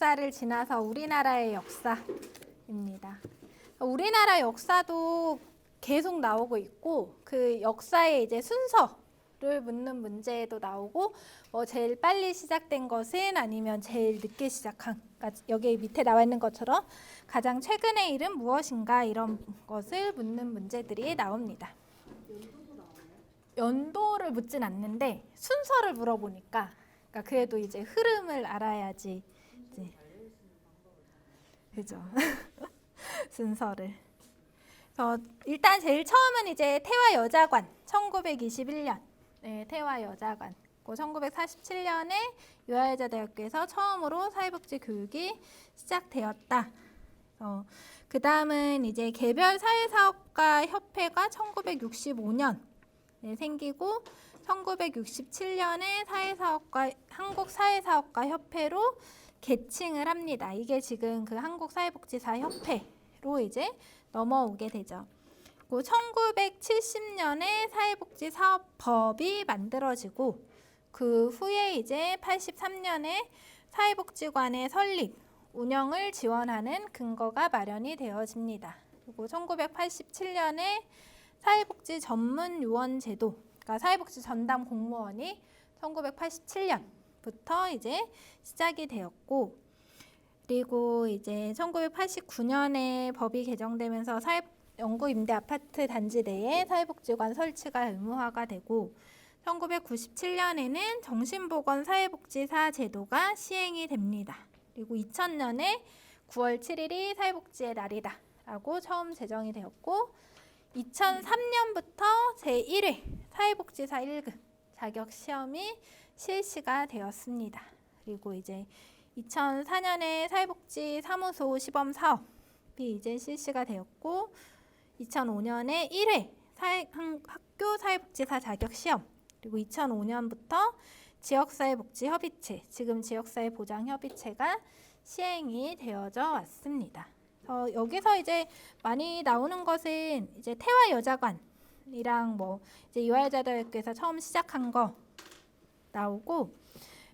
역사를 지나서 우리나라의 역사입니다. 우리나라 역사도 계속 나오고 있고 그 역사의 이제 순서를 묻는 문제도 나오고 제일 빨리 시작된 것은 아니면 제일 늦게 시작한, 그러니까 여기 밑에 나와 있는 것처럼 가장 최근의 일은 무엇인가 이런 것을 묻는 문제들이 나옵니다. 연도를 묻진 않는데 순서를 물어보니까, 그러니까 그래도 이제 흐름을 알아야지 이제 그죠. 순서를. 일단 제일 처음은 이제 태화여자관 1921년. 네, 태화여자관. 1947년에 유아여자대학교에서 처음으로 사회복지 교육이 시작되었다. 그 다음은 이제 개별 사회사업가 협회가 1965년 생기고 1967년에 한국사회사업가 협회로 개칭을 합니다. 이게 지금 그 한국사회복지사 협회로 이제 넘어오게 되죠. 1970년에 사회복지사업법이 만들어지고 그 후에 이제 83년에 사회복지관의 설립, 운영을 지원하는 근거가 마련이 되어집니다. 그리고 1987년에 사회복지 전문 요원 제도, 그러니까 사회복지 전담 공무원이 1987년부터 이제 시작이 되었고, 그리고 이제 1989년에 법이 개정되면서 영구 임대 아파트 단지 내에 사회복지관 설치가 의무화가 되고, 1997년에는 정신보건 사회복지사 제도가 시행이 됩니다. 그리고 2000년에 9월 7일이 사회복지의 날이다 라고 처음 제정이 되었고, 2003년부터 제1회 사회복지사 1급 자격시험이 실시가 되었습니다. 그리고 이제 2004년에 사회복지 사무소 시범 사업이 이제 실시가 되었고, 2005년에 1회 학교 사회복지사 자격시험, 그리고 2005년부터 지역사회복지협의체, 지금 지역사회보장협의체가 시행이 되어져 왔습니다. 여기서 이제 많이 나오는 것은 이제 태화여자관이랑 이제 유아여자대학교에서 처음 시작한 거 나오고,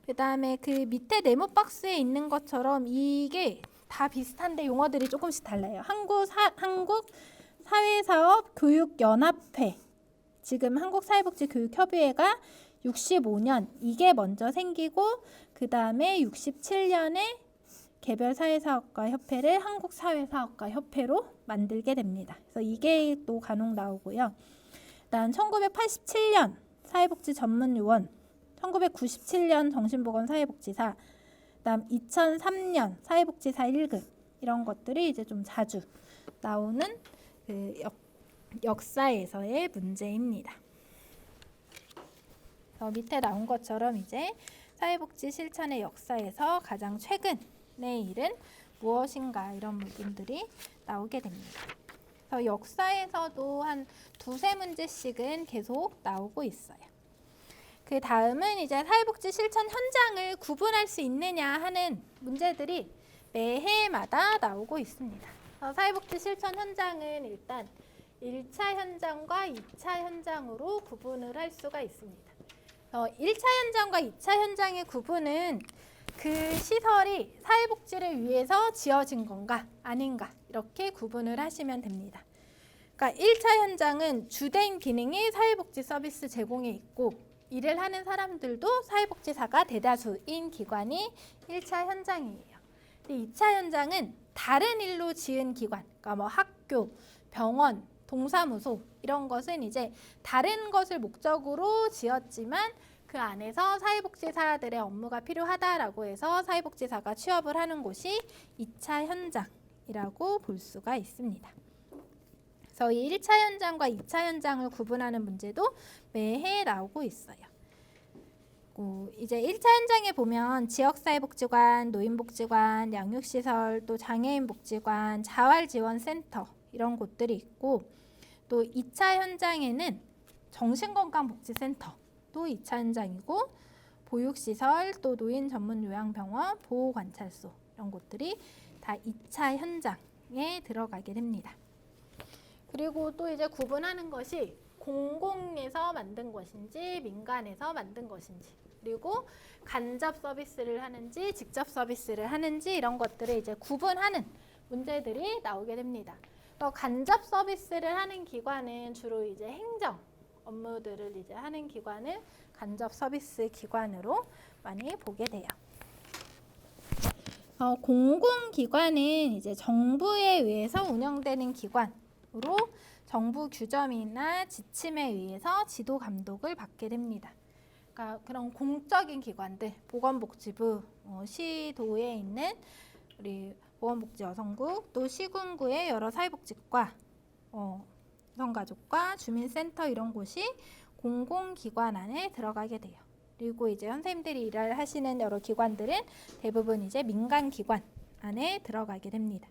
그 다음에 그 밑에 네모 박스에 있는 것처럼 이게 다 비슷한데 용어들이 조금씩 달라요. 한국사회사업교육연합회, 지금 한국사회복지교육협의회가 65년 이게 먼저 생기고, 그 다음에 67년에 개별 사회사업가 협회를 한국사회사업가 협회로 만들게 됩니다. 그래서 이게 또 간혹 나오고요. 일단 1987년 사회복지 전문요원, 1997년 정신보건 사회복지사, 그다음 2003년 사회복지사 1급, 이런 것들이 이제 좀 자주 나오는 그 역사에서의 문제입니다. 밑에 나온 것처럼 이제 사회복지 실천의 역사에서 가장 최근의 일은 무엇인가 이런 부분들이 나오게 됩니다. 그래서 역사에서도 한 두세 문제씩은 계속 나오고 있어요. 그 다음은 이제 사회복지 실천 현장을 구분할 수 있느냐 하는 문제들이 매해마다 나오고 있습니다. 사회복지 실천 현장은 일단 1차 현장과 2차 현장으로 구분을 할 수가 있습니다. 1차 현장과 2차 현장의 구분은 그 시설이 사회복지를 위해서 지어진 건가 아닌가 이렇게 구분을 하시면 됩니다. 그러니까 1차 현장은 주된 기능이 사회복지 서비스 제공에 있고, 일을 하는 사람들도 사회복지사가 대다수인 기관이 1차 현장이에요. 근데 2차 현장은 다른 일로 지은 기관, 그러니까 학교, 병원, 동사무소 이런 것은 이제 다른 것을 목적으로 지었지만 그 안에서 사회복지사들의 업무가 필요하다라고 해서 사회복지사가 취업을 하는 곳이 2차 현장이라고 볼 수가 있습니다. 그래서 이 1차 현장과 2차 현장을 구분하는 문제도 매해 나오고 있어요. 이제 1차 현장에 보면 지역사회복지관, 노인복지관, 양육시설, 또 장애인복지관, 자활지원센터 이런 곳들이 있고, 또 2차 현장에는 정신건강복지센터도 2차 현장이고, 보육시설, 또 노인전문요양병원, 보호관찰소 이런 곳들이 다 2차 현장에 들어가게 됩니다. 그리고 또 이제 구분하는 것이 공공에서 만든 것인지 민간에서 만든 것인지 그리고 간접 서비스를 하는지 직접 서비스를 하는지 이런 것들을 이제 구분하는 문제들이 나오게 됩니다. 또 간접 서비스를 하는 기관은 주로 이제 행정 업무들을 이제 하는 기관을 간접 서비스 기관으로 많이 보게 돼요. 공공기관은 이제 정부에 의해서 운영되는 기관으로 정부 규정이나 지침에 의해서 지도 감독을 받게 됩니다. 그러니까 그런 공적인 기관들, 보건복지부, 시도에 있는 우리 보건복지여성국, 또 시군구의 여러 사회복지과, 여성가족과 주민센터 이런 곳이 공공기관 안에 들어가게 돼요. 그리고 이제 선생님들이 일을 하시는 여러 기관들은 대부분 이제 민간기관 안에 들어가게 됩니다.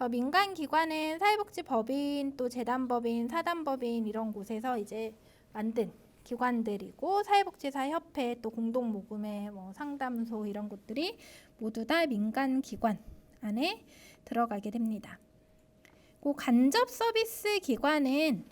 민간기관은 사회복지법인, 또 재단법인, 사단법인 이런 곳에서 이제 만든 기관들이고 사회복지사협회, 또 공동모금회, 상담소 이런 곳들이 모두 다 민간기관 안에 들어가게 됩니다. 그 간접 서비스 기관은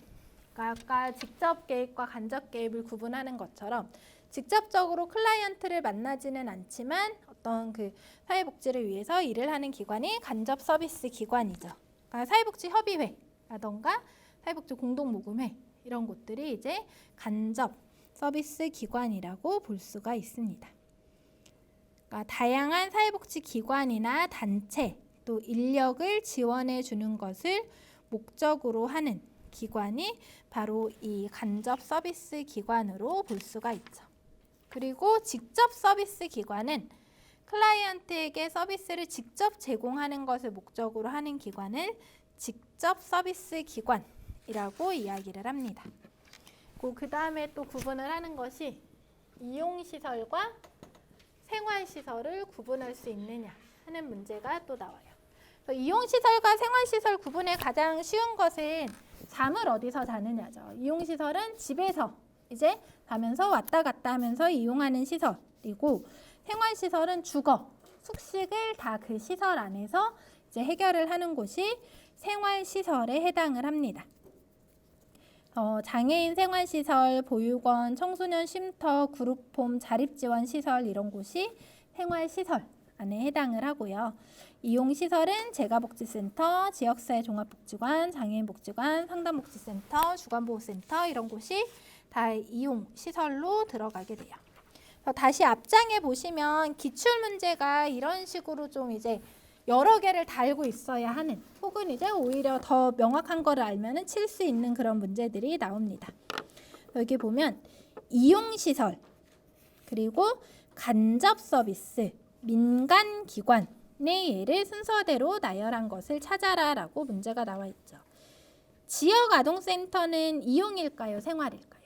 아까 직접 개입과 간접 개입을 구분하는 것처럼 직접적으로 클라이언트를 만나지는 않지만 어떤 그 사회복지를 위해서 일을 하는 기관이 간접 서비스 기관이죠. 그러니까 사회복지협의회라던가 사회복지 공동모금회 이런 곳들이 이제 간접 서비스 기관이라고 볼 수가 있습니다. 그러니까 다양한 사회복지 기관이나 단체 또 인력을 지원해 주는 것을 목적으로 하는 기관이 바로 이 간접 서비스 기관으로 볼 수가 있죠. 그리고 직접 서비스 기관은 클라이언트에게 서비스를 직접 제공하는 것을 목적으로 하는 기관을 직접 서비스 기관이라고 이야기를 합니다. 그 다음에 또 구분을 하는 것이 이용시설과 생활시설을 구분할 수 있느냐 하는 문제가 또 나와요. 이용시설과 생활시설 구분의 가장 쉬운 것은 잠을 어디서 자느냐죠. 이용시설은 집에서 이제 가면서 왔다 갔다 하면서 이용하는 시설이고, 생활시설은 주거, 숙식을 다 그 시설 안에서 이제 해결을 하는 곳이 생활시설에 해당을 합니다. 장애인 생활시설, 보육원, 청소년 쉼터, 그룹홈, 자립지원시설 이런 곳이 생활시설 안에 해당을 하고요. 이용시설은 재가복지센터, 지역사회 종합복지관, 장애인복지관, 상담복지센터, 주간보호센터 이런 곳이 다 이용시설로 들어가게 돼요. 다시 앞장에 보시면 기출문제가 이런 식으로 좀 이제 여러 개를 달고 있어야 하는, 혹은 이제 오히려 더 명확한 거를 알면은 칠 수 있는 그런 문제들이 나옵니다. 여기 보면 이용시설, 그리고 간접 서비스, 민간기관의 예를 순서대로 나열한 것을 찾아라라고 문제가 나와 있죠. 지역아동센터는 이용일까요? 생활일까요?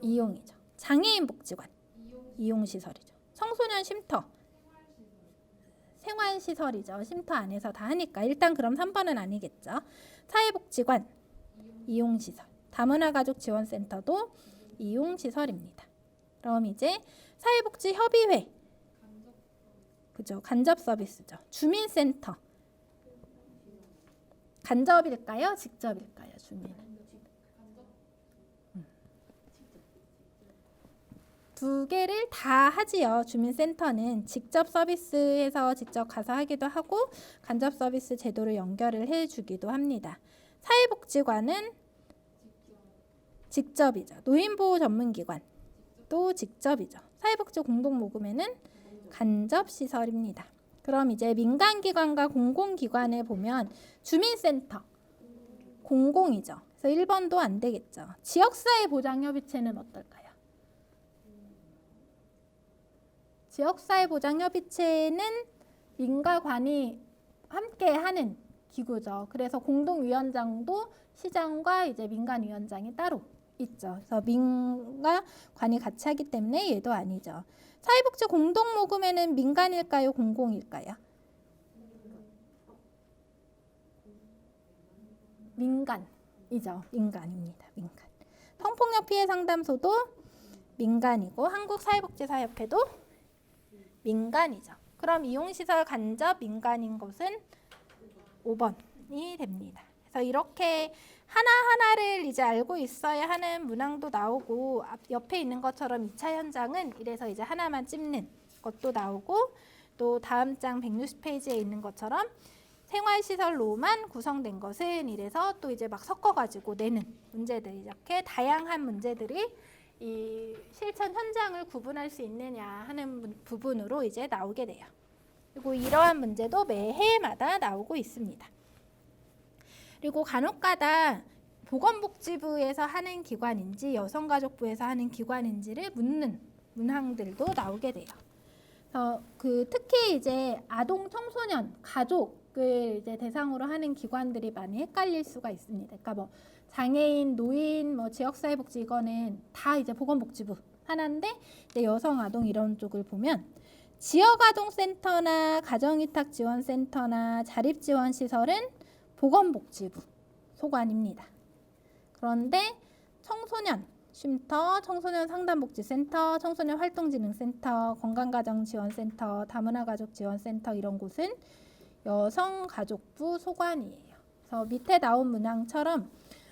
이용이죠. 장애인복지관, 이용시설이죠. 청소년 쉼터, 생활시설이죠. 쉼터 안에서 다 하니까 일단 그럼 3번은 아니겠죠. 사회복지관, 이용시설, 다문화가족지원센터도 이용시설입니다. 그럼 이제 사회복지협의회, 그죠? 간접 서비스죠. 주민센터, 간접일까요? 직접일까요? 주민은 두 개를 다 하지요. 주민센터는 직접 서비스에서 직접 가서 하기도 하고 간접 서비스 제도를 연결을 해주기도 합니다. 사회복지관은 직접이죠. 노인보호 전문기관 또 직접이죠. 사회복지 공동모금회는 간접시설입니다. 그럼 이제 민간기관과 공공기관에 보면 주민센터 공공이죠. 그래서 1번도 안 되겠죠. 지역사회보장협의체는 어떨까요? 지역사회보장협의체는 민과 관이 함께 하는 기구죠. 그래서 공동위원장도 시장과 이제 민간위원장이 따로 있죠. 그래서 민과 관이 같이 하기 때문에 얘도 아니죠. 사회복지 공동모금회는 민간일까요? 공공일까요? 민간이죠. 민간입니다. 민간. 성폭력 피해 상담소도 민간이고 한국사회복지사협회도 민간이죠. 그럼 이용시설 간접 민간인 것은 5번이 됩니다. 그래서 이렇게 하나하나를 이제 알고 있어야 하는 문항도 나오고 옆에 있는 것처럼 2차 현장은 이래서 이제 하나만 찝는 것도 나오고 또 다음 장 160페이지에 있는 것처럼 생활시설로만 구성된 것은 이래서 또 이제 막 섞어가지고 내는 문제들 이렇게 다양한 문제들이 이 실천 현장을 구분할 수 있느냐 하는 부분으로 이제 나오게 돼요. 그리고 이러한 문제도 매 해마다 나오고 있습니다. 그리고 간혹가다 보건복지부에서 하는 기관인지 여성가족부에서 하는 기관인지를 묻는 문항들도 나오게 돼요. 특히 이제 아동, 청소년, 가족을 이제 대상으로 하는 기관들이 많이 헷갈릴 수가 있습니다. 그러니까 뭐 장애인, 노인, 뭐 지역사회복지 이거는 다 이제 보건복지부 하나인데 이제 여성, 아동 이런 쪽을 보면 지역아동센터나 가정위탁지원센터나 자립지원시설은 보건복지부 소관입니다. 그런데 청소년 쉼터, 청소년 상담복지센터, 청소년 활동진흥센터, 건강가정지원센터, 다문화가족지원센터 이런 곳은 여성가족부 소관이에요. 그래서 밑에 나온 문항처럼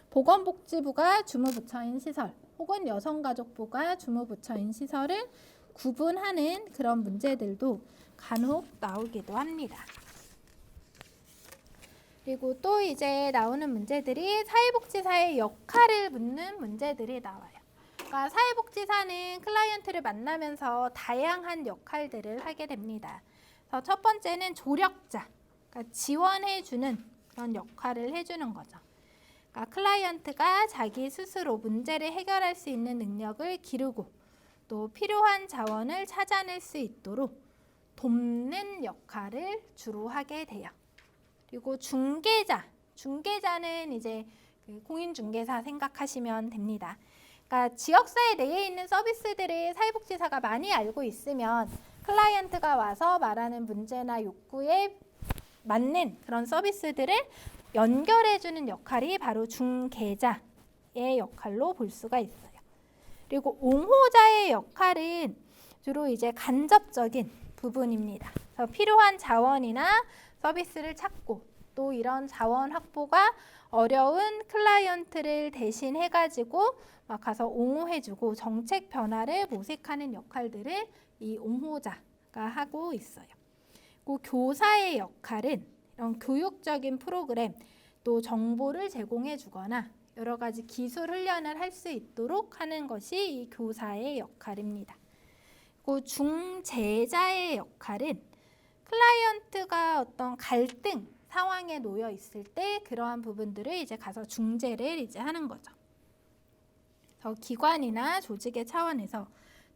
보건복지부가 주무부처인 시설 혹은 여성가족부가 주무부처인 시설을 구분하는 그런 문제들도 간혹 나오기도 합니다. 그리고 또 이제 나오는 문제들이 사회복지사의 역할을 묻는 문제들이 나와요. 그러니까 사회복지사는 클라이언트를 만나면서 다양한 역할들을 하게 됩니다. 그래서 첫 번째는 조력자, 그러니까 지원해주는 그런 역할을 해주는 거죠. 그러니까 클라이언트가 자기 스스로 문제를 해결할 수 있는 능력을 기르고 또 필요한 자원을 찾아낼 수 있도록 돕는 역할을 주로 하게 돼요. 그리고 중개자는 이제 공인중개사 생각하시면 됩니다. 그러니까 지역사회 내에 있는 서비스들을 사회복지사가 많이 알고 있으면 클라이언트가 와서 말하는 문제나 욕구에 맞는 그런 서비스들을 연결해주는 역할이 바로 중개자의 역할로 볼 수가 있어요. 그리고 옹호자의 역할은 주로 이제 간접적인 부분입니다. 그래서 필요한 자원이나 서비스를 찾고 또 이런 자원 확보가 어려운 클라이언트를 대신해가지고 막 가서 옹호해주고 정책 변화를 모색하는 역할들을 이 옹호자가 하고 있어요. 그리고 교사의 역할은 이런 교육적인 프로그램 또 정보를 제공해주거나 여러 가지 기술 훈련을 할 수 있도록 하는 것이 이 교사의 역할입니다. 그리고 중재자의 역할은 클라이언트가 어떤 갈등 상황에 놓여 있을 때 그러한 부분들을 이제 가서 중재를 이제 하는 거죠. 더 기관이나 조직의 차원에서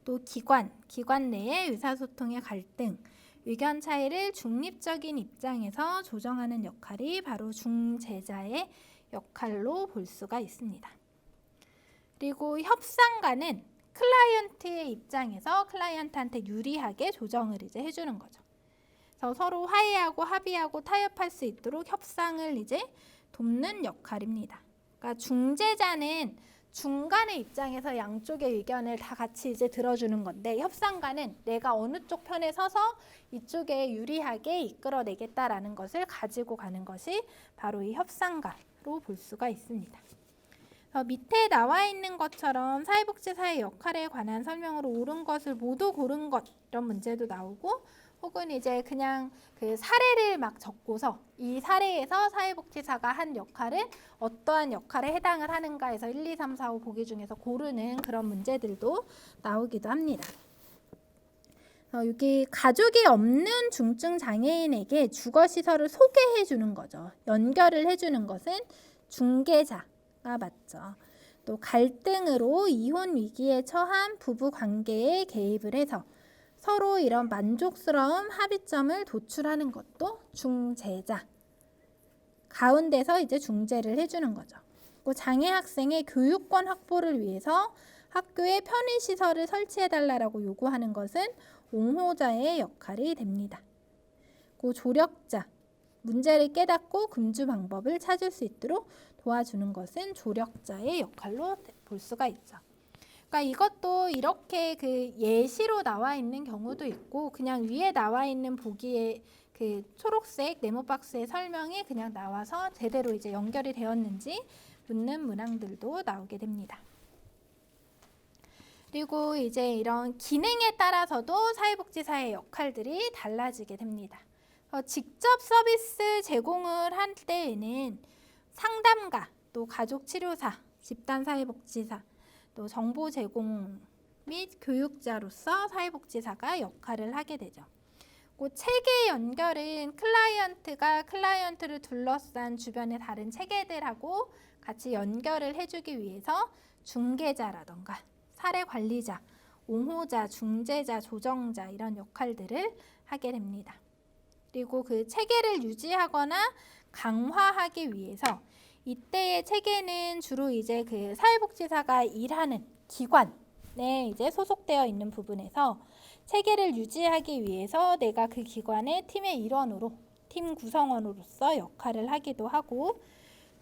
또 기관 내의 의사소통의 갈등, 의견 차이를 중립적인 입장에서 조정하는 역할이 바로 중재자의 역할로 볼 수가 있습니다. 그리고 협상가는 클라이언트의 입장에서 클라이언트한테 유리하게 조정을 이제 해주는 거죠. 그래서 서로 화해하고 합의하고 타협할 수 있도록 협상을 이제 돕는 역할입니다. 그러니까 중재자는 중간의 입장에서 양쪽의 의견을 다 같이 이제 들어주는 건데 협상가는 내가 어느 쪽 편에 서서 이쪽에 유리하게 이끌어내겠다라는 것을 가지고 가는 것이 바로 이 협상가로 볼 수가 있습니다. 밑에 나와 있는 것처럼 사회복지사의 역할에 관한 설명으로 옳은 것을 모두 고른 것 이런 문제도 나오고 혹은 이제 그냥 그 사례를 막 적고서 이 사례에서 사회복지사가 한 역할을 어떠한 역할에 해당을 하는가 해서 1, 2, 3, 4, 5 보기 중에서 고르는 그런 문제들도 나오기도 합니다. 여기 가족이 없는 중증 장애인에게 주거시설을 소개해 주는 거죠. 연결을 해주는 것은 중개자가 맞죠. 또 갈등으로 이혼 위기에 처한 부부 관계에 개입을 해서 서로 이런 만족스러운 합의점을 도출하는 것도 중재자. 가운데서 이제 중재를 해주는 거죠. 또 장애 학생의 교육권 확보를 위해서 학교에 편의시설을 설치해달라고 요구하는 것은 옹호자의 역할이 됩니다. 그 조력자, 문제를 깨닫고 금주 방법을 찾을 수 있도록 도와주는 것은 조력자의 역할로 볼 수가 있죠. 그러니까 이것도 이렇게 그 예시로 나와 있는 경우도 있고 그냥 위에 나와 있는 보기에 그 초록색 네모 박스의 설명이 그냥 나와서 제대로 이제 연결이 되었는지 묻는 문항들도 나오게 됩니다. 그리고 이제 이런 기능에 따라서도 사회복지사의 역할들이 달라지게 됩니다. 직접 서비스 제공을 할 때에는 상담가, 또 가족치료사, 집단사회복지사, 또 정보 제공 및 교육자로서 사회복지사가 역할을 하게 되죠. 그 체계 연결은 클라이언트가 클라이언트를 둘러싼 주변의 다른 체계들하고 같이 연결을 해주기 위해서 중개자라던가 사례 관리자, 옹호자, 중재자, 조정자 이런 역할들을 하게 됩니다. 그리고 그 체계를 유지하거나 강화하기 위해서 이때의 체계는 주로 이제 그 사회복지사가 일하는 기관에 이제 소속되어 있는 부분에서 체계를 유지하기 위해서 내가 그 기관의 팀의 일원으로, 팀 구성원으로서 역할을 하기도 하고,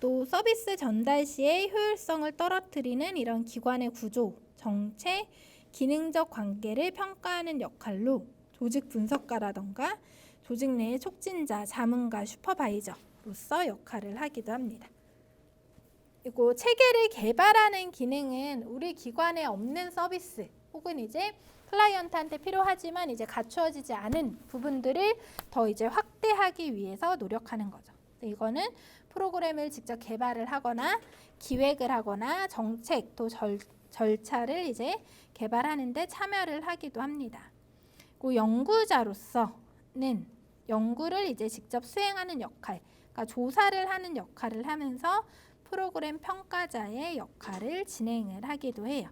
또 서비스 전달 시의 효율성을 떨어뜨리는 이런 기관의 구조, 정책, 기능적 관계를 평가하는 역할로 조직 분석가라던가 조직 내의 촉진자, 자문가, 슈퍼바이저로서 역할을 하기도 합니다. 그리고 체계를 개발하는 기능은 우리 기관에 없는 서비스 혹은 이제 클라이언트한테 필요하지만 이제 갖추어지지 않은 부분들을 더 이제 확대하기 위해서 노력하는 거죠. 이거는 프로그램을 직접 개발을 하거나 기획을 하거나 정책 또 절차를 이제 개발하는 데 참여를 하기도 합니다. 그 연구자로서는 연구를 이제 직접 수행하는 역할, 그러니까 조사를 하는 역할을 하면서 프로그램 평가자의 역할을 진행을 하기도 해요.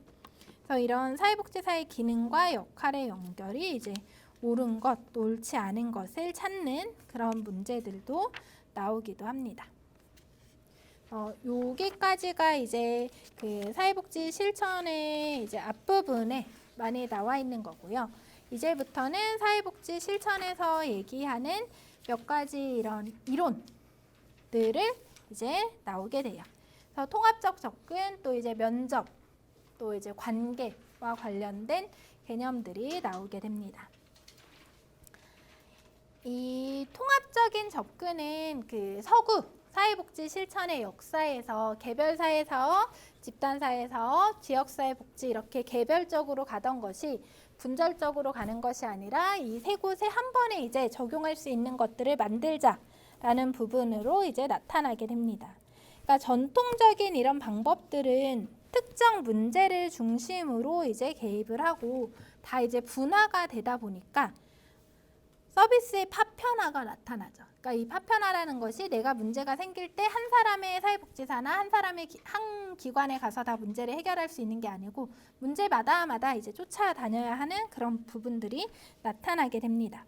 그래서 이런 사회복지사의 기능과 역할의 연결이 이제 옳은 것, 옳지 않은 것을 찾는 그런 문제들도 나오기도 합니다. 여기까지가 이제 그 사회복지 실천의 이제 앞부분에 많이 나와 있는 거고요. 이제부터는 사회복지 실천에서 얘기하는 몇 가지 이런 이론들을 이제 나오게 돼요. 그래서 통합적 접근, 또 이제 면접, 또 이제 관계와 관련된 개념들이 나오게 됩니다. 이 통합적인 접근은 그 서구 사회복지 실천의 역사에서 개별사회사업, 집단사회사업, 지역사회복지 이렇게 개별적으로 가던 것이 분절적으로 가는 것이 아니라 이 세 곳에 한 번에 이제 적용할 수 있는 것들을 만들자라는 부분으로 이제 나타나게 됩니다. 그러니까 전통적인 이런 방법들은 특정 문제를 중심으로 이제 개입을 하고 다 이제 분화가 되다 보니까 서비스의 파편화가 나타나죠. 그러니까 이 파편화라는 것이 내가 문제가 생길 때 한 사람의 사회복지사나 한 사람의 한 기관에 가서 다 문제를 해결할 수 있는 게 아니고 문제마다 이제 쫓아다녀야 하는 그런 부분들이 나타나게 됩니다.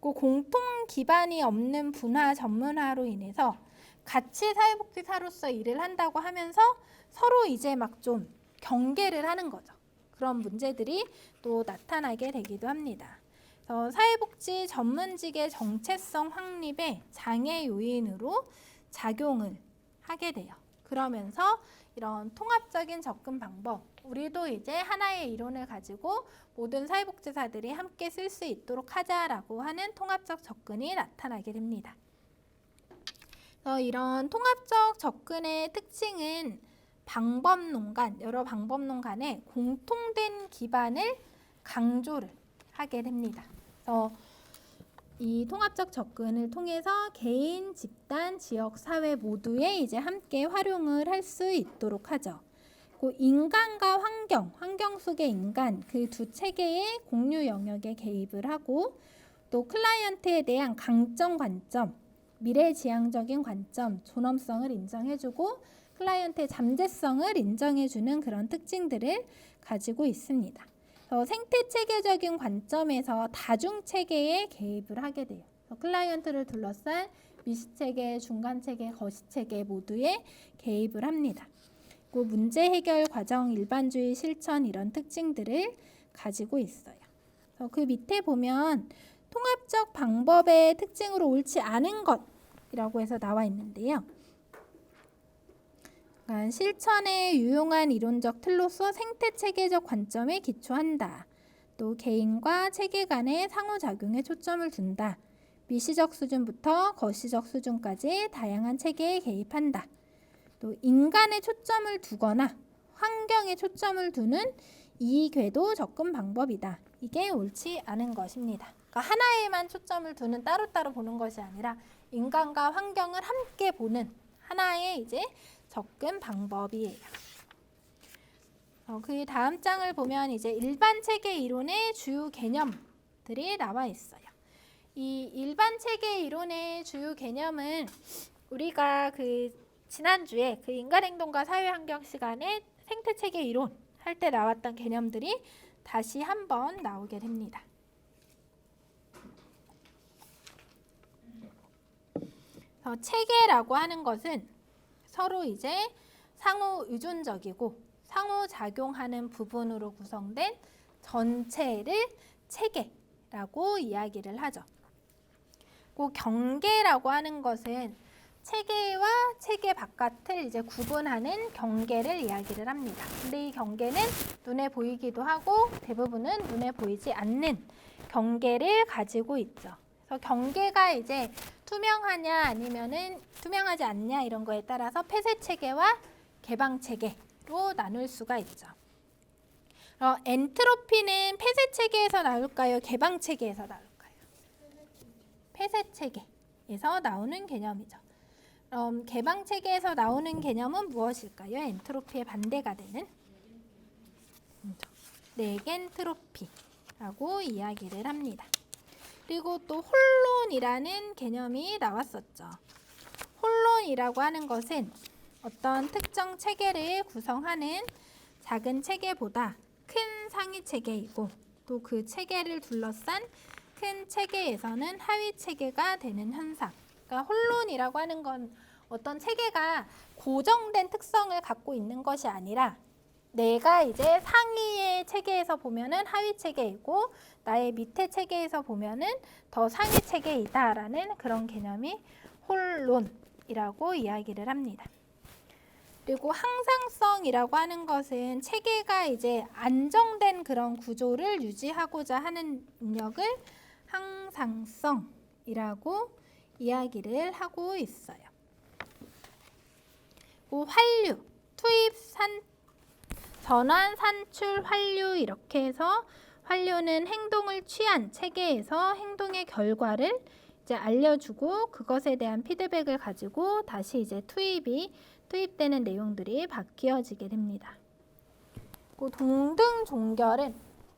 그 공통 기반이 없는 분화 전문화로 인해서 같이 사회복지사로서 일을 한다고 하면서 서로 이제 막 좀 경계를 하는 거죠. 그런 문제들이 또 나타나게 되기도 합니다. 사회복지 전문직의 정체성 확립의 장애 요인으로 작용을 하게 돼요. 그러면서 이런 통합적인 접근 방법, 우리도 이제 하나의 이론을 가지고 모든 사회복지사들이 함께 쓸 수 있도록 하자라고 하는 통합적 접근이 나타나게 됩니다. 이런 통합적 접근의 특징은 방법론 간, 여러 방법론 간에 공통된 기반을 강조를 하게 됩니다. 그래서 이 통합적 접근을 통해서 개인, 집단, 지역, 사회 모두에 이제 함께 활용을 할 수 있도록 하죠. 그 인간과 환경 속의 인간 그 두 체계의 공유 영역에 개입을 하고 또 클라이언트에 대한 강점 관점, 미래지향적인 관점, 존엄성을 인정해주고 클라이언트의 잠재성을 인정해주는 그런 특징들을 가지고 있습니다. 생태체계적인 관점에서 다중체계에 개입을 하게 돼요. 클라이언트를 둘러싼 미시체계, 중간체계, 거시체계 모두에 개입을 합니다. 그 문제 해결 과정, 일반주의 실천 이런 특징들을 가지고 있어요. 그 밑에 보면 통합적 방법의 특징으로 옳지 않은 것이라고 해서 나와 있는데요. 그러니까 실천에 유용한 이론적 틀로서 생태체계적 관점에 기초한다. 또 개인과 체계 간의 상호작용에 초점을 둔다. 미시적 수준부터 거시적 수준까지 다양한 체계에 개입한다. 또 인간에 초점을 두거나 환경에 초점을 두는 이 궤도 접근 방법이다. 이게 옳지 않은 것입니다. 그러니까 하나에만 초점을 두는 따로따로 보는 것이 아니라 인간과 환경을 함께 보는 하나의 이제 접근 방법이에요. 그 다음 장을 보면 이제 일반 체계 이론의 주요 개념들이 나와 있어요. 이 일반 체계 이론의 주요 개념은 우리가 그 지난주에 그 인간행동과 사회환경 시간에 생태체계 이론 할 때 나왔던 개념들이 다시 한번 나오게 됩니다. 체계라고 하는 것은 서로 이제 상호 의존적이고 상호작용하는 부분으로 구성된 전체를 체계라고 이야기를 하죠. 그 경계라고 하는 것은 체계와 체계 바깥을 이제 구분하는 경계를 이야기를 합니다. 근데 이 경계는 눈에 보이기도 하고 대부분은 눈에 보이지 않는 경계를 가지고 있죠. 그래서 경계가 이제 투명하냐 아니면은 투명하지 않냐 이런 거에 따라서 폐쇄 체계와 개방 체계로 나눌 수가 있죠. 엔트로피는 폐쇄 체계에서 나올까요? 개방 체계에서 나올까요? 폐쇄 체계에서 나오는 개념이죠. 개방 체계에서 나오는 개념은 무엇일까요? 엔트로피의 반대가 되는 네겐트로피라고 이야기를 합니다. 그리고 또 혼론이라는 개념이 나왔었죠. 혼론이라고 하는 것은 어떤 특정 체계를 구성하는 작은 체계보다 큰 상위 체계이고 또 그 체계를 둘러싼 큰 체계에서는 하위 체계가 되는 현상. 그러니까 혼론이라고 하는 건 어떤 체계가 고정된 특성을 갖고 있는 것이 아니라 내가 이제 상위의 체계에서 보면은 하위 체계이고 나의 밑에 체계에서 보면은 더 상위 체계이다라는 그런 개념이 혼론이라고 이야기를 합니다. 그리고 항상성이라고 하는 것은 체계가 이제 안정된 그런 구조를 유지하고자 하는 능력을 항상성이라고 이야기를 하고 있어요. 환류, 투입, 전환, 산출, 환류 이렇게 해서 환류는 행동을 취한 체계에서 행동의 결과를 이제 알려주고 그것에 대한 피드백을 가지고 다시 이제 투입되는 내용들이 바뀌어지게 됩니다. 동등 종결은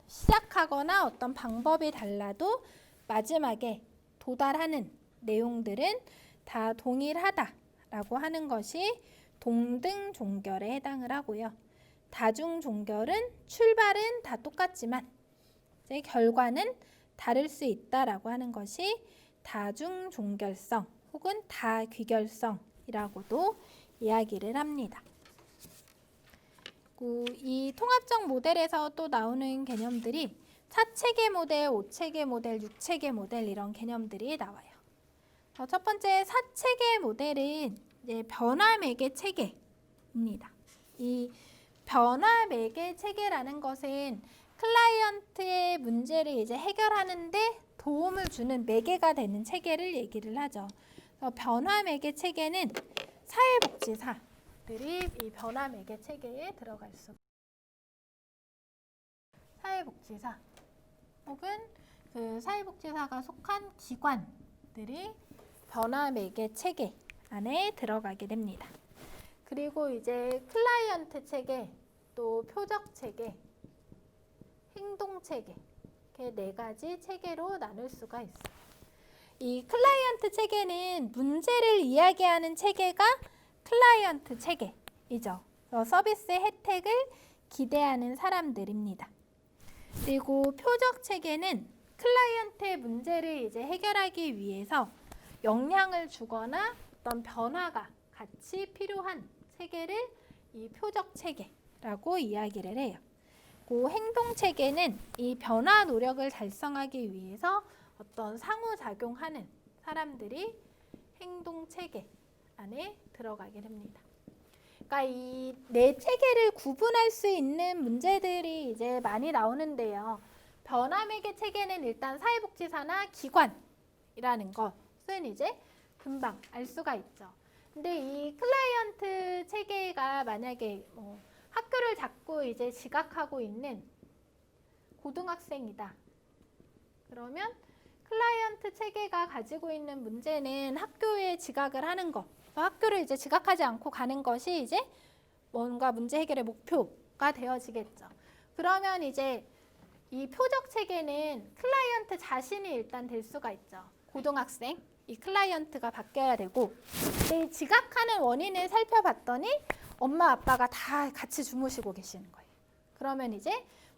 시작하거나 어떤 방법이 달라도 마지막에 도달하는 내용들은 다 동일하다라고 하는 것이 동등 종결에 해당을 하고요. 다중 종결은 출발은 다 똑같지만 이제 결과는 다를 수 있다라고 하는 것이 다중 종결성 혹은 다귀결성이라고도 이야기를 합니다. 이 통합적 모델에서 또 나오는 개념들이 4체계 모델, 5체계 모델, 6체계 모델 이런 개념들이 나와요. 첫 번째 4체계 모델은 이제 변화 매개 체계입니다. 이 변화 매개 체계라는 것은 클라이언트의 문제를 이제 해결하는데 도움을 주는 매개가 되는 체계를 얘기를 하죠. 변화 매개 체계는 사회복지사들이 이 변화 매개 체계에 들어갈 수 있습니다. 사회복지사 혹은 그 사회복지사가 속한 기관들이 변화 매개 체계 안에 들어가게 됩니다. 그리고 이제 클라이언트 체계, 또 표적 체계, 행동 체계 이렇게 4가지 체계로 나눌 수가 있어요. 이 클라이언트 체계는 문제를 이야기하는 체계가 클라이언트 체계이죠. 서비스 혜택을 기대하는 사람들입니다. 그리고 표적 체계는 클라이언트의 문제를 이제 해결하기 위해서 영향을 주거나 어떤 변화가 같이 필요한 체계를 이 표적 체계라고 이야기를 해요. 그 행동 체계는 이 변화 노력을 달성하기 위해서 어떤 상호작용하는 사람들이 행동 체계 안에 들어가게 됩니다. 그러니까 이 4체계를 구분할 수 있는 문제들이 이제 많이 나오는데요. 변화 매개 체계는 일단 사회복지사나 기관 이라는 것은 이제 금방 알 수가 있죠. 근데 이 클라이언트 체계가 만약에 뭐 학교를 자꾸 이제 지각하고 있는 고등학생이다. 그러면 클라이언트 체계가 가지고 있는 문제는 학교에 지각을 하는 거, 학교를 이제 지각하지 않고 가는 것이 이제 뭔가 문제 해결의 목표가 되어지겠죠. 그러면 이제 이 표적 체계는 클라이언트 자신이 일단 될 수가 있죠. 고등학생, 이 클라이언트가 바뀌어야 되고, 근데 지각하는 원인을 살펴봤더니 엄마 아빠가 다 같이 주무시고 계시는 거예요. 그러면 이제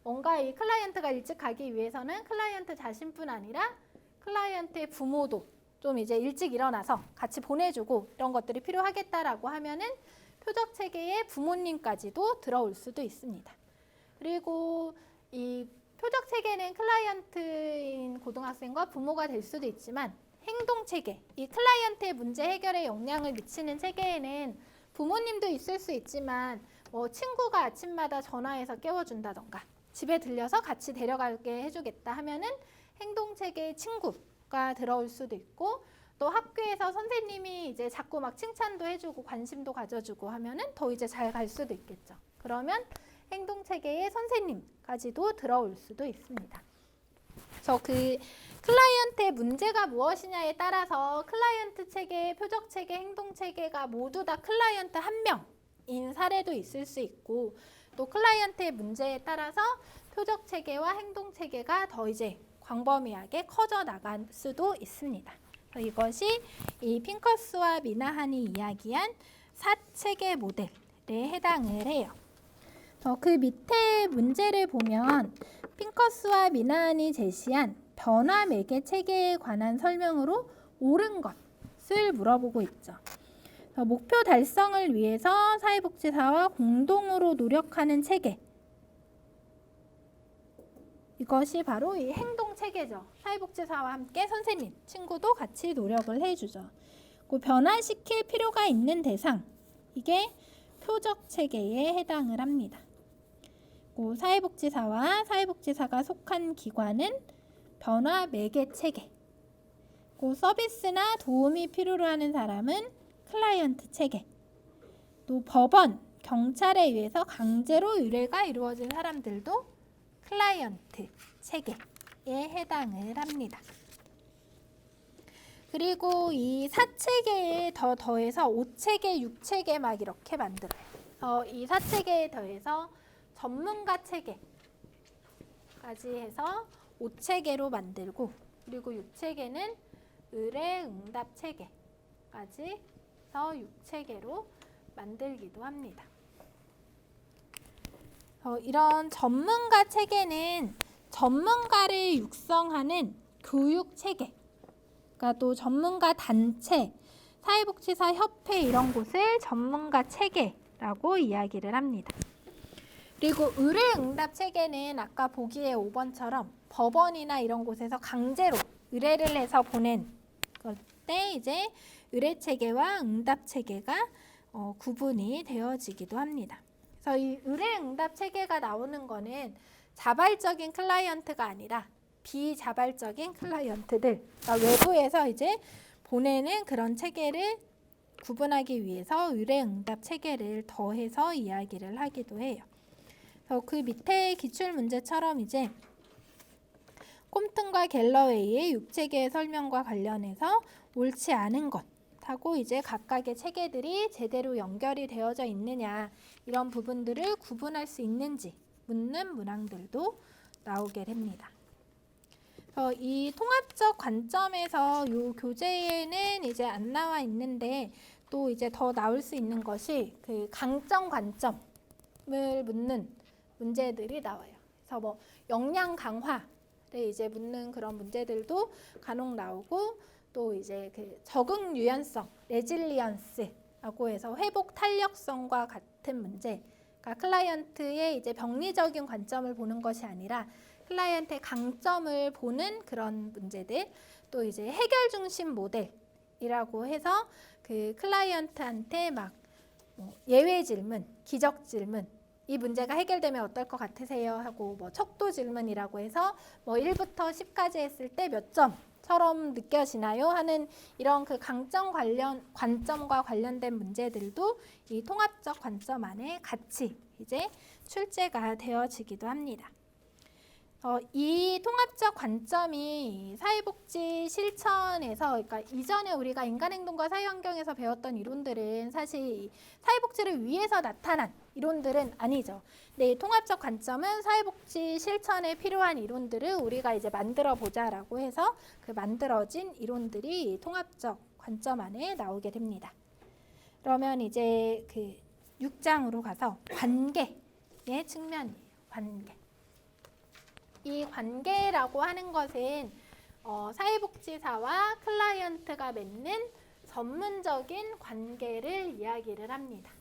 뭔가 이 클라이언트가 일찍 가기 위해서는 클라이언트 자신뿐 아니라 클라이언트의 부모도 좀 이제 일찍 일어나서 같이 보내주고 이런 것들이 필요하겠다라고 하면은 표적 체계에 부모님까지도 들어올 수도 있습니다. 그리고 이 표적 체계는 클라이언트인 고등학생과 부모가 될 수도 있지만 행동 체계, 이 클라이언트의 문제 해결에 영향을 미치는 체계에는 부모님도 있을 수 있지만 뭐 친구가 아침마다 전화해서 깨워준다던가 집에 들려서 같이 데려가게 해주겠다 하면은 행동 체계의 친구가 들어올 수도 있고, 또 학교에서 선생님이 이제 자꾸 막 칭찬도 해주고 관심도 가져주고 하면은 더 이제 잘 갈 수도 있겠죠. 그러면 행동 체계의 선생님까지도 들어올 수도 있습니다. 그래서 그 클라이언트의 문제가 무엇이냐에 따라서 클라이언트 체계, 표적 체계, 행동 체계가 모두 다 클라이언트 한 명인 사례도 있을 수 있고, 또 클라이언트의 문제에 따라서 표적 체계와 행동 체계가 더 이제 광범위하게 커져 나갈 수도 있습니다. 이것이 이 핑커스와 미나한이 이야기한 4체계 모델에 해당을 해요. 그 밑에 문제를 보면 핑커스와 미나한이 제시한 변화 매개 체계에 관한 설명으로 옳은 것을 물어보고 있죠. 목표 달성을 위해서 사회복지사와 공동으로 노력하는 체계, 이것이 바로 이 행동 체계죠. 사회복지사와 함께 선생님, 친구도 같이 노력을 해주죠. 그 변화시킬 필요가 있는 대상, 이게 표적 체계에 해당을 합니다. 그 사회복지사와 사회복지사가 속한 기관은 변화 매개 체계, 그 서비스나 도움이 필요로 하는 사람은 클라이언트 체계, 또 법원, 경찰에 의해서 강제로 의뢰가 이루어진 사람들도 클라이언트 체계에 해당을 합니다. 그리고 이 4체계에 더해서 5체계, 6체계 막 이렇게 만들어요. 이 4체계에 더해서 전문가 체계까지 해서 5체계로 만들고, 그리고 6체계는 의뢰 응답 체계까지 해서 6체계로 만들기도 합니다. 이런 전문가 체계는 전문가를 육성하는 교육 체계, 그러니까 또 전문가 단체, 사회복지사 협회 이런 곳을 전문가 체계라고 이야기를 합니다. 그리고 의뢰응답 체계는 아까 보기에 5번처럼 법원이나 이런 곳에서 강제로 의뢰를 해서 보낸 때 이제 의뢰 체계와 응답 체계가 구분이 되어지기도 합니다. 그래서 이 의뢰응답 체계가 나오는 거는 자발적인 클라이언트가 아니라 비자발적인 클라이언트들, 그러니까 외부에서 이제 보내는 그런 체계를 구분하기 위해서 의뢰응답 체계를 더해서 이야기를 하기도 해요. 그래서 그 밑에 기출 문제처럼 이제 콤튼과 갤러웨이의 6체계의 설명과 관련해서 옳지 않은 것하고 이제 각각의 체계들이 제대로 연결이 되어져 있느냐, 이런 부분들을 구분할 수 있는지 묻는 문항들도 나오게 됩니다. 이 통합적 관점에서 이 교재에는 이제 안 나와 있는데 또 이제 더 나올 수 있는 것이 그 강점 관점을 묻는 문제들이 나와요. 그래서 뭐 역량 강화를 이제 묻는 그런 문제들도 간혹 나오고, 또 이제 그 적응 유연성, 레질리언스라고 해서 회복 탄력성과 같은 문제, 그러니까 클라이언트의 이제 병리적인 관점을 보는 것이 아니라 클라이언트의 강점을 보는 그런 문제들, 또 이제 해결 중심 모델이라고 해서 그 클라이언트한테 막 예외 질문, 기적 질문, 이 문제가 해결되면 어떨 것 같으세요? 하고 뭐 척도 질문이라고 해서 뭐 1부터 10까지 했을 때 몇 점 처럼 느껴지나요? 하는 이런 그 관점과 관련된 문제들도 이 통합적 관점 안에 같이 이제 출제가 되어지기도 합니다. 이 통합적 관점이 사회복지 실천에서, 그러니까 이전에 우리가 인간행동과 사회환경에서 배웠던 이론들은 사실 사회복지를 위해서 나타난 이론들은 아니죠. 네, 통합적 관점은 사회복지 실천에 필요한 이론들을 우리가 이제 만들어 보자라고 해서 그 만들어진 이론들이 통합적 관점 안에 나오게 됩니다. 그러면 이제 그 6장으로 가서 관계의 측면이에요. 관계. 이 관계라고 하는 것은 사회복지사와 클라이언트가 맺는 전문적인 관계를 이야기를 합니다.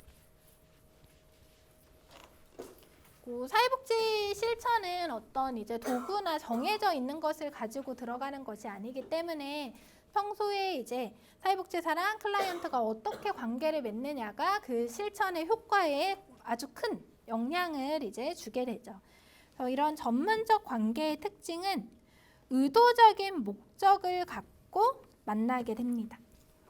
사회복지 실천은 어떤 이제 도구나 정해져 있는 것을 가지고 들어가는 것이 아니기 때문에 평소에 이제 사회복지사랑 클라이언트가 어떻게 관계를 맺느냐가 그 실천의 효과에 아주 큰 영향을 이제 주게 되죠. 이런 전문적 관계의 특징은 의도적인 목적을 갖고 만나게 됩니다.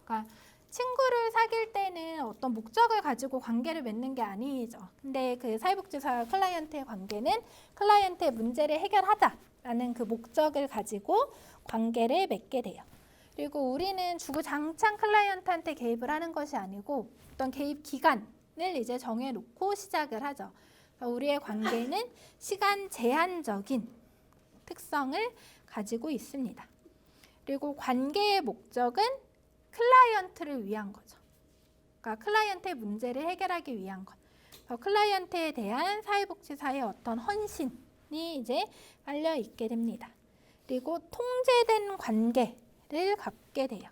그러니까 친구를 사귈 때는 어떤 목적을 가지고 관계를 맺는 게 아니죠. 근데 그 사회복지사와 클라이언트의 관계는 클라이언트의 문제를 해결하자라는 그 목적을 가지고 관계를 맺게 돼요. 그리고 우리는 주구장창 클라이언트한테 개입을 하는 것이 아니고 어떤 개입 기간을 이제 정해놓고 시작을 하죠. 우리의 관계는 시간 제한적인 특성을 가지고 있습니다. 그리고 관계의 목적은 클라이언트를 위한 거죠. 그러니까 클라이언트의 문제를 해결하기 위한 것. 클라이언트에 대한 사회복지사의 어떤 헌신이 이제 깔려 있게 됩니다. 그리고 통제된 관계를 갖게 돼요.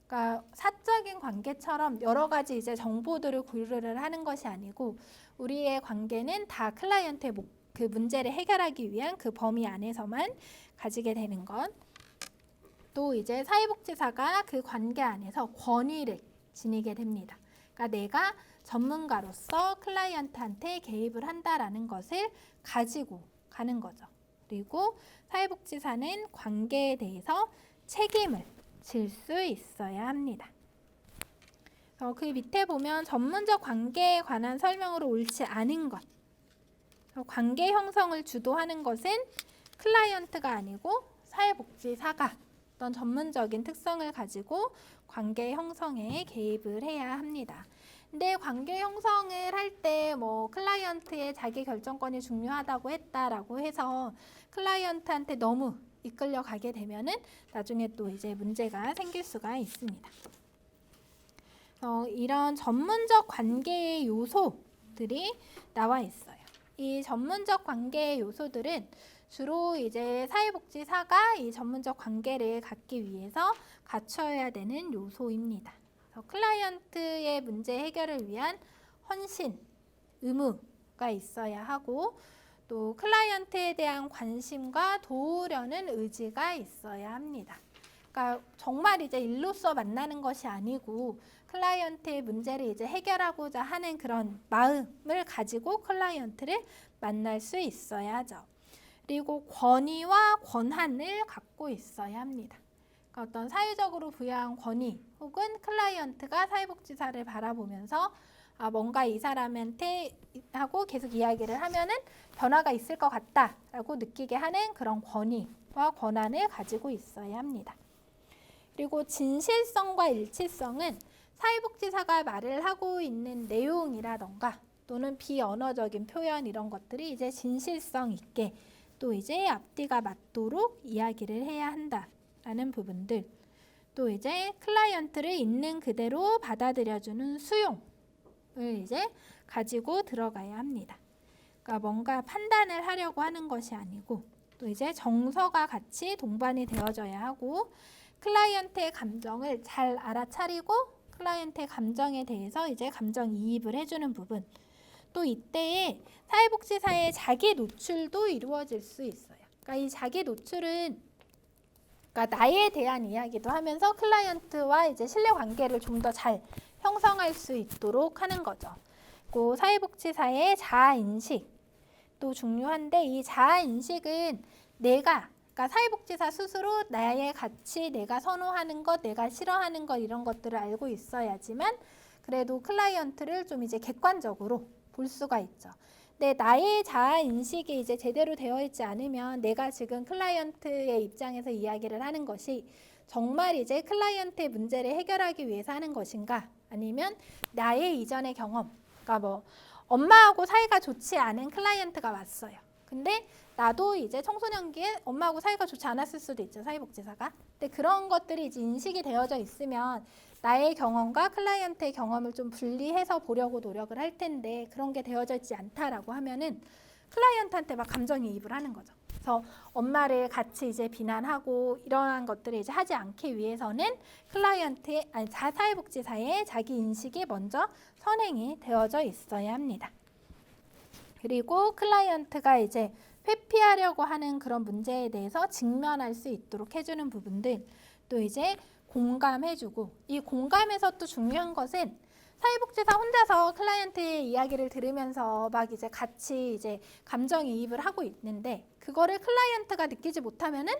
그러니까 사적인 관계처럼 여러 가지 이제 정보들을 고려를 하는 것이 아니고 우리의 관계는 다 클라이언트의 그 문제를 해결하기 위한 그 범위 안에서만 가지게 되는 것. 또 이제 사회복지사가 그 관계 안에서 권위를 지니게 됩니다. 그러니까 내가 전문가로서 클라이언트한테 개입을 한다라는 것을 가지고 가는 거죠. 그리고 사회복지사는 관계에 대해서 책임을 질 수 있어야 합니다. 그 밑에 보면 전문적 관계에 관한 설명으로 옳지 않은 것. 관계 형성을 주도하는 것은 클라이언트가 아니고 사회복지사가 어떤 전문적인 특성을 가지고 관계 형성에 개입을 해야 합니다. 근데 관계 형성을 할 때 뭐 클라이언트의 자기 결정권이 중요하다고 했다라고 해서 클라이언트한테 너무 이끌려 가게 되면은 나중에 또 이제 문제가 생길 수가 있습니다. 이런 전문적 관계의 요소들이 나와 있어요. 이 전문적 관계의 요소들은 주로 이제 사회복지사가 이 전문적 관계를 갖기 위해서 갖춰야 되는 요소입니다. 클라이언트의 문제 해결을 위한 헌신, 의무가 있어야 하고 또 클라이언트에 대한 관심과 도우려는 의지가 있어야 합니다. 그러니까 정말 이제 일로서 만나는 것이 아니고 클라이언트의 문제를 이제 해결하고자 하는 그런 마음을 가지고 클라이언트를 만날 수 있어야 하죠. 그리고 권위와 권한을 갖고 있어야 합니다. 그러니까 어떤 사회적으로 부여한 권위 혹은 클라이언트가 사회복지사를 바라보면서 뭔가 이 사람한테 하고 계속 이야기를 하면은 변화가 있을 것 같다라고 느끼게 하는 그런 권위와 권한을 가지고 있어야 합니다. 그리고 진실성과 일치성은 사회복지사가 말을 하고 있는 내용이라던가 또는 비언어적인 표현 이런 것들이 이제 진실성 있게 또 이제 앞뒤가 맞도록 이야기를 해야 한다라는 부분들, 또 이제 클라이언트를 있는 그대로 받아들여주는 수용을 이제 가지고 들어가야 합니다. 그러니까 뭔가 판단을 하려고 하는 것이 아니고 또 이제 정서가 같이 동반이 되어져야 하고 클라이언트의 감정을 잘 알아차리고 클라이언트의 감정에 대해서 이제 감정이입을 해주는 부분, 또 이때에 사회복지사의 자기 노출도 이루어질 수 있어요. 그러니까 이 자기 노출은 그러니까 나에 대한 이야기도 하면서 클라이언트와 이제 신뢰 관계를 좀 더 잘 형성할 수 있도록 하는 거죠. 그리고 사회복지사의 자아 인식도 중요한데 이 자아 인식은 내가 그러니까 사회복지사 스스로 나의 가치, 내가 선호하는 것, 내가 싫어하는 것 이런 것들을 알고 있어야지만 그래도 클라이언트를 좀 이제 객관적으로 볼 수가 있죠. 근데 나의 자아 인식이 이제 제대로 되어 있지 않으면 내가 지금 클라이언트의 입장에서 이야기를 하는 것이 정말 이제 클라이언트의 문제를 해결하기 위해서 하는 것인가, 아니면 나의 이전의 경험, 그러니까 뭐 엄마하고 사이가 좋지 않은 클라이언트가 왔어요. 근데 나도 이제 청소년기에 엄마하고 사이가 좋지 않았을 수도 있죠, 사회복지사가. 근데 그런 것들이 이제 인식이 되어져 있으면 나의 경험과 클라이언트의 경험을 좀 분리해서 보려고 노력을 할 텐데 그런 게 되어져 있지 않다라고 하면은 클라이언트한테 막 감정이입을 하는 거죠. 그래서 엄마를 같이 이제 비난하고 이러한 것들을 이제 하지 않기 위해서는 클라이언트의, 아니, 사회복지사의 자기 인식이 먼저 선행이 되어져 있어야 합니다. 그리고 클라이언트가 이제 회피하려고 하는 그런 문제에 대해서 직면할 수 있도록 해주는 부분들, 또 이제 공감해주고, 이 공감에서 또 중요한 것은 사회복지사 혼자서 클라이언트의 이야기를 들으면서 막 이제 같이 이제 감정이입을 하고 있는데 그거를 클라이언트가 느끼지 못하면은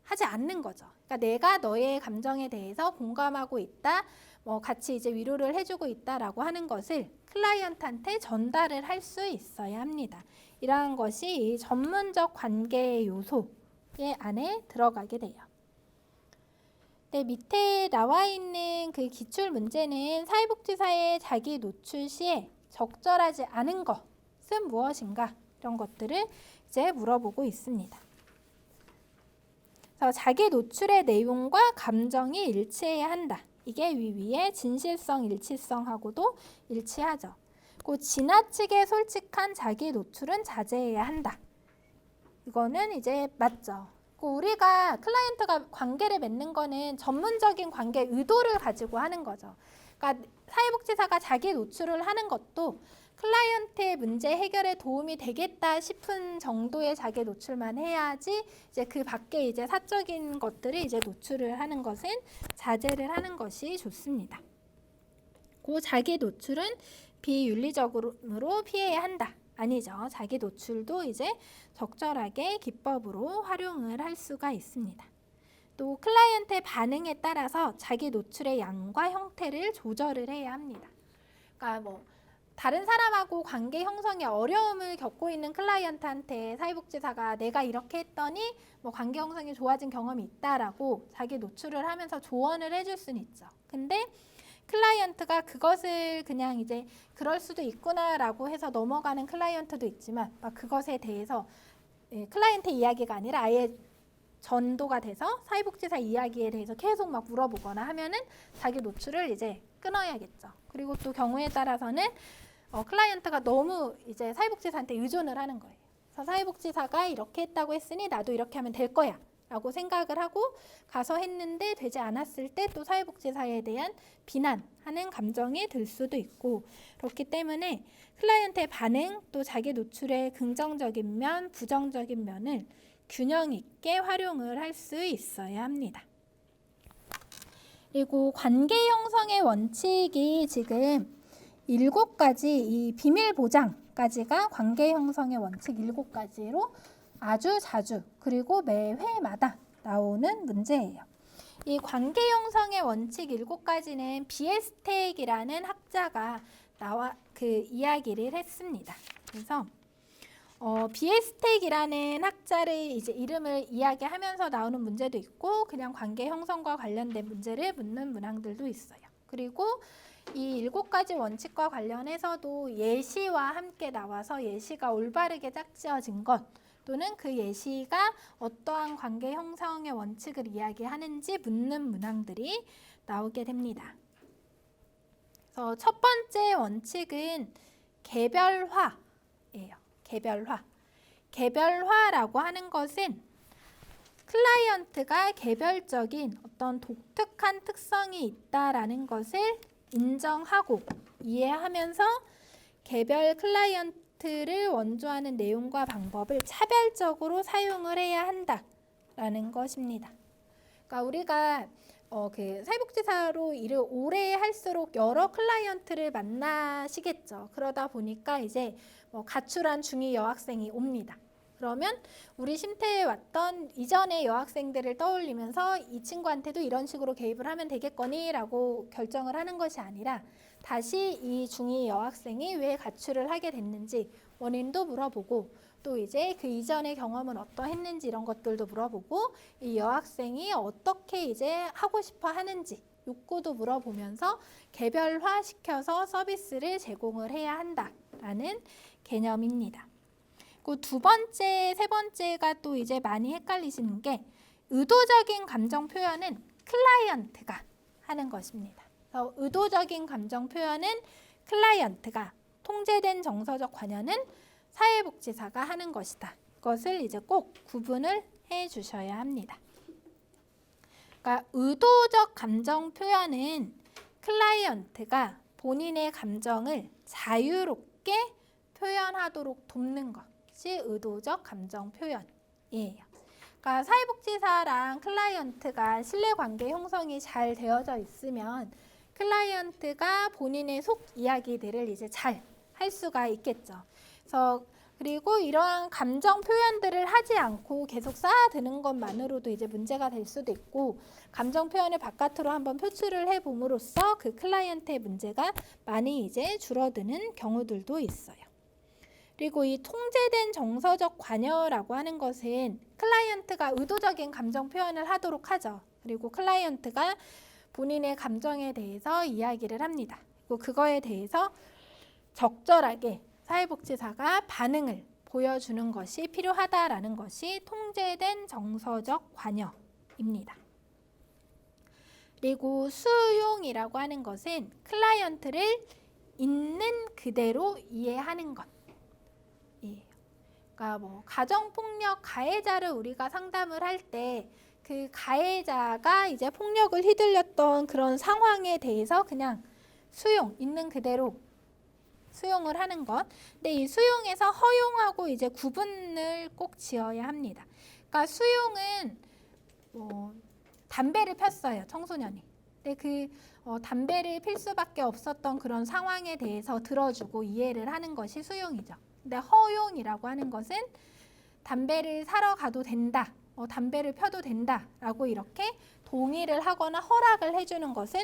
하지 않는 거죠. 그러니까 내가 너의 감정에 대해서 공감하고 있다, 뭐 같이 이제 위로를 해주고 있다라고 하는 것을 클라이언트한테 전달을 할 수 있어야 합니다. 이러한 것이 이 전문적 관계의 요소의 안에 들어가게 돼요. 네, 밑에 나와 있는 그 기출 문제는 사회복지사의 자기 노출 시에 적절하지 않은 것은 무엇인가, 이런 것들을 이제 물어보고 있습니다. 그래서 자기 노출의 내용과 감정이 일치해야 한다. 이게 위의 진실성, 일치성하고도 일치하죠. 그 지나치게 솔직한 자기 노출은 자제해야 한다. 이거는 이제 맞죠. 우리가 클라이언트가 관계를 맺는 거는 전문적인 관계 의도를 가지고 하는 거죠. 그러니까 사회복지사가 자기 노출을 하는 것도 클라이언트의 문제 해결에 도움이 되겠다 싶은 정도의 자기 노출만 해야지, 이제 그 밖에 이제 사적인 것들을 이제 노출을 하는 것은 자제를 하는 것이 좋습니다. 그 자기 노출은 비윤리적으로 피해야 한다. 아니죠. 자기 노출도 이제 적절하게 기법으로 활용을 할 수가 있습니다. 또 클라이언트의 반응에 따라서 자기 노출의 양과 형태를 조절을 해야 합니다. 그러니까 뭐 다른 사람하고 관계 형성에 어려움을 겪고 있는 클라이언트한테 사회복지사가 내가 이렇게 했더니 뭐 관계 형성이 좋아진 경험이 있다라고 자기 노출을 하면서 조언을 해줄 수는 있죠. 근데 클라이언트가 그것을 그냥 이제 그럴 수도 있구나라고 해서 넘어가는 클라이언트도 있지만 막 그것에 대해서 클라이언트 이야기가 아니라 아예 전도가 돼서 사회복지사 이야기에 대해서 계속 막 물어보거나 하면은 자기 노출을 이제 끊어야겠죠. 그리고 또 경우에 따라서는 클라이언트가 너무 이제 사회복지사한테 의존을 하는 거예요. 그래서 사회복지사가 이렇게 했다고 했으니 나도 이렇게 하면 될 거야 라고 생각을 하고 가서 했는데 되지 않았을 때 또 사회복지사에 대한 비난하는 감정이 들 수도 있고, 그렇기 때문에 클라이언트의 반응, 또 자기 노출의 긍정적인 면, 부정적인 면을 균형 있게 활용을 할 수 있어야 합니다. 그리고 관계 형성의 원칙이 지금 7가지, 이 비밀 보장까지가 관계 형성의 원칙 7가지로 아주 자주 그리고 매 회마다 나오는 문제예요. 이 관계 형성의 원칙 7가지는 비에스텍이라는 학자가 그 이야기를 했습니다. 그래서 비에스텍이라는 학자를 이제 이름을 이야기하면서 나오는 문제도 있고 그냥 관계 형성과 관련된 문제를 묻는 문항들도 있어요. 그리고 이 7가지 원칙과 관련해서도 예시와 함께 나와서 예시가 올바르게 짝지어진 것, 또는 그 예시가 어떠한 관계 형성의 원칙을 이야기하는지 묻는 문항들이 나오게 됩니다. 그래서 첫 번째 원칙은 개별화예요. 개별화. 개별화라고 하는 것은 클라이언트가 개별적인 어떤 독특한 특성이 있다라는 것을 인정하고 이해하면서 개별 클라이언트를 원조하는 내용과 방법을 차별적으로 사용을 해야 한다라는 것입니다. 그러니까 우리가 그 사회복지사로 일을 오래 할수록 여러 클라이언트를 만나시겠죠. 그러다 보니까 이제 가출한 중2 여학생이 옵니다. 그러면 우리 쉼터에 왔던 이전의 여학생들을 떠올리면서 이 친구한테도 이런 식으로 개입을 하면 되겠거니 라고 결정을 하는 것이 아니라 다시 이 중2 여학생이 왜 가출을 하게 됐는지 원인도 물어보고 또 이제 그 이전의 경험은 어떠했는지 이런 것들도 물어보고 이 여학생이 어떻게 이제 하고 싶어 하는지 욕구도 물어보면서 개별화 시켜서 서비스를 제공을 해야 한다라는 개념입니다. 그 두 번째, 세 번째가 또 이제 많이 헷갈리시는 게 의도적인 감정 표현은 클라이언트가 하는 것입니다. 그래서 의도적인 감정 표현은 클라이언트가, 통제된 정서적 관여는 사회복지사가 하는 것이다. 그것을 이제 꼭 구분을 해 주셔야 합니다. 그러니까 의도적 감정 표현은 클라이언트가 본인의 감정을 자유롭게 표현하도록 돕는 것이 의도적 감정 표현이에요. 그러니까 사회복지사랑 클라이언트가 신뢰관계 형성이 잘 되어져 있으면 클라이언트가 본인의 속 이야기들을 이제 잘 할 수가 있겠죠. 그래서 그리고 이러한 감정 표현들을 하지 않고 계속 쌓아두는 것만으로도 이제 문제가 될 수도 있고 감정 표현을 바깥으로 한번 표출을 해봄으로써 그 클라이언트의 문제가 많이 이제 줄어드는 경우들도 있어요. 그리고 이 통제된 정서적 관여라고 하는 것은 클라이언트가 의도적인 감정 표현을 하도록 하죠. 그리고 클라이언트가 본인의 감정에 대해서 이야기를 합니다. 그리고 그거에 대해서 적절하게 사회복지사가 반응을 보여주는 것이 필요하다라는 것이 통제된 정서적 관여입니다. 그리고 수용이라고 하는 것은 클라이언트를 있는 그대로 이해하는 것이에요. 그러니까 뭐 가정폭력 가해자를 우리가 상담을 할 때 그 가해자가 이제 폭력을 휘둘렸던 그런 상황에 대해서 그냥 수용, 있는 그대로 수용을 하는 것. 근데 이 수용에서 허용하고 이제 구분을 꼭 지어야 합니다. 그러니까 수용은 담배를 폈어요, 청소년이. 근데 그 담배를 필 수밖에 없었던 그런 상황에 대해서 들어주고 이해를 하는 것이 수용이죠. 근데 허용이라고 하는 것은 담배를 사러 가도 된다, 담배를 펴도 된다라고 이렇게 동의를 하거나 허락을 해주는 것은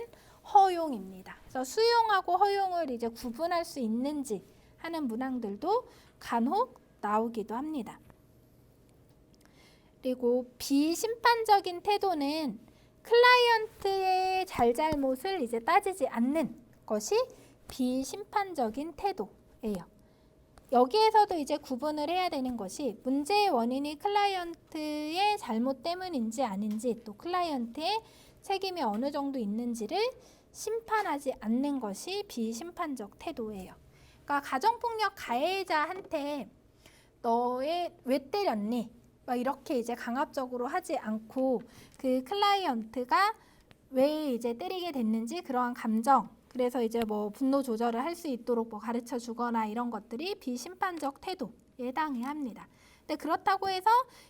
허용입니다. 그래서 수용하고 허용을 이제 구분할 수 있는지 하는 문항들도 간혹 나오기도 합니다. 그리고 비심판적인 태도는 클라이언트의 잘잘못을 이제 따지지 않는 것이 비심판적인 태도예요. 여기에서도 이제 구분을 해야 되는 것이 문제의 원인이 클라이언트의 잘못 때문인지 아닌지 또 클라이언트의 책임이 어느 정도 있는지를 심판하지 않는 것이 비심판적 태도예요. 그러니까 가정폭력 가해자한테 왜 때렸니? 막 이렇게 이제 강압적으로 하지 않고 그 클라이언트가 왜 이제 때리게 됐는지 그러한 감정, 그래서 이제 뭐 분노 조절을 할 수 있도록 뭐 가르쳐 주거나 이런 것들이 비심판적 태도에 해당해야 합니다. 근데 그렇다고 해서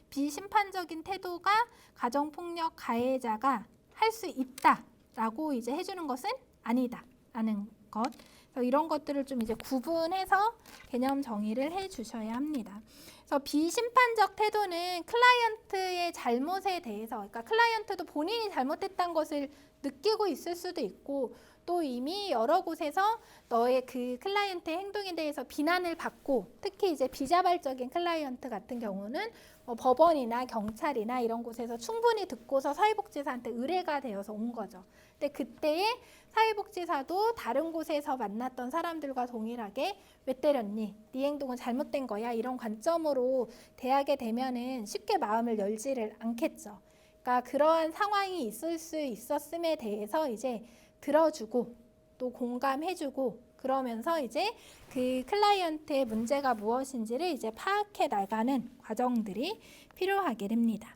비심판적인 태도가 가정폭력 가해자가 할 수 있다라고 이제 해주는 것은 아니다라는 것. 그래서 이런 것들을 좀 이제 구분해서 개념 정의를 해주셔야 합니다. 그래서 비심판적 태도는 클라이언트의 잘못에 대해서, 그러니까 클라이언트도 본인이 잘못했다는 것을 느끼고 있을 수도 있고 또 이미 여러 곳에서 너의 그 클라이언트의 행동에 대해서 비난을 받고 특히 이제 비자발적인 클라이언트 같은 경우는 법원이나 경찰이나 이런 곳에서 충분히 듣고서 사회복지사한테 의뢰가 되어서 온 거죠. 근데 그때에 사회복지사도 다른 곳에서 만났던 사람들과 동일하게 왜 때렸니? 네 행동은 잘못된 거야. 이런 관점으로 대하게 되면은 쉽게 마음을 열지를 않겠죠. 그러니까 그러한 상황이 있을 수 있었음에 대해서 이제 들어주고 또 공감해주고 그러면서 이제 그 클라이언트의 문제가 무엇인지를 이제 파악해 나가는 과정들이 필요하게 됩니다.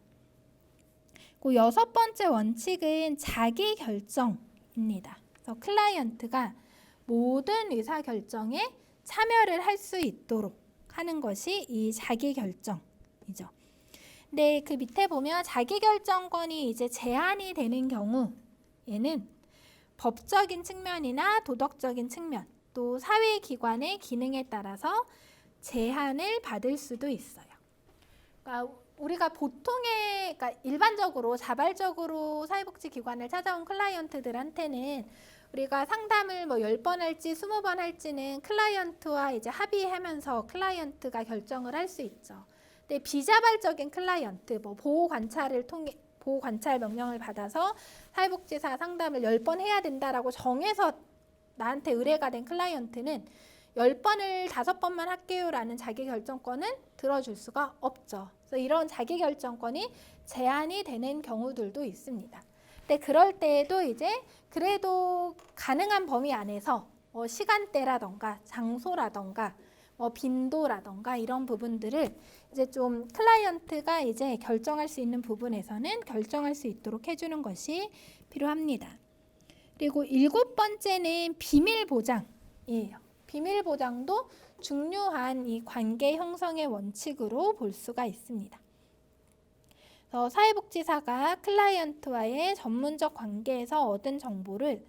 그 여섯 번째 원칙은 자기 결정입니다. 그래서 클라이언트가 모든 의사 결정에 참여를 할 수 있도록 하는 것이 이 자기 결정이죠. 근데 그 밑에 보면 자기 결정권이 이제 제한이 되는 경우에는 법적인 측면이나 도덕적인 측면, 또 사회기관의 기능에 따라서 제한을 받을 수도 있어요. 그러니까 우리가 보통의, 그러니까 일반적으로 자발적으로 사회복지기관을 찾아온 클라이언트들한테는 우리가 상담을 뭐 10번 할지 20번 할지는 클라이언트와 이제 합의하면서 클라이언트가 결정을 할 수 있죠. 근데 비자발적인 클라이언트, 뭐 보호 관찰 명령을 받아서 사회복지사 상담을 10번 해야 된다라고 정해서 나한테 의뢰가 된 클라이언트는 10번을 5번만 할게요라는 자기결정권은 들어줄 수가 없죠. 그래서 이런 자기결정권이 제한이 되는 경우들도 있습니다. 근데 그럴 때에도 이제 그래도 가능한 범위 안에서 시간대라던가 장소라던가 빈도라던가 이런 부분들을 이제 좀 클라이언트가 이제 결정할 수 있는 부분에서는 결정할 수 있도록 해주는 것이 필요합니다. 그리고 7번째는 비밀 보장이에요. 비밀 보장도 중요한 이 관계 형성의 원칙으로 볼 수가 있습니다. 그래서 사회복지사가 클라이언트와의 전문적 관계에서 얻은 정보를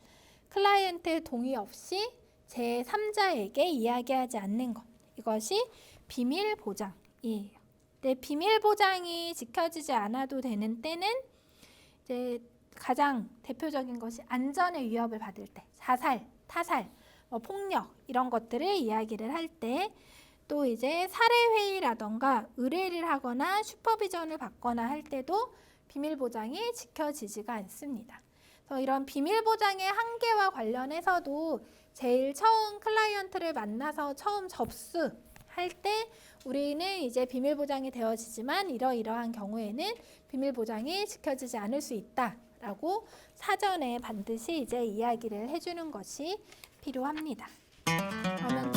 클라이언트의 동의 없이 제3자에게 이야기하지 않는 것. 이것이 비밀 보장이에요. 근데 비밀 보장이 지켜지지 않아도 되는 때는 이제 가장 대표적인 것이 안전에 위협을 받을 때, 자살, 타살, 폭력 이런 것들을 이야기를 할 때, 또 이제 사례 회의라던가 의뢰를 하거나 슈퍼비전을 받거나 할 때도 비밀 보장이 지켜지지가 않습니다. 그래서 이런 비밀 보장의 한계와 관련해서도 제일 처음 클라이언트를 만나서 처음 접수할 때 우리는 이제 비밀 보장이 되어지지만 이러이러한 경우에는 비밀 보장이 지켜지지 않을 수 있다라고 사전에 반드시 이제 이야기를 해주는 것이 필요합니다. 그러면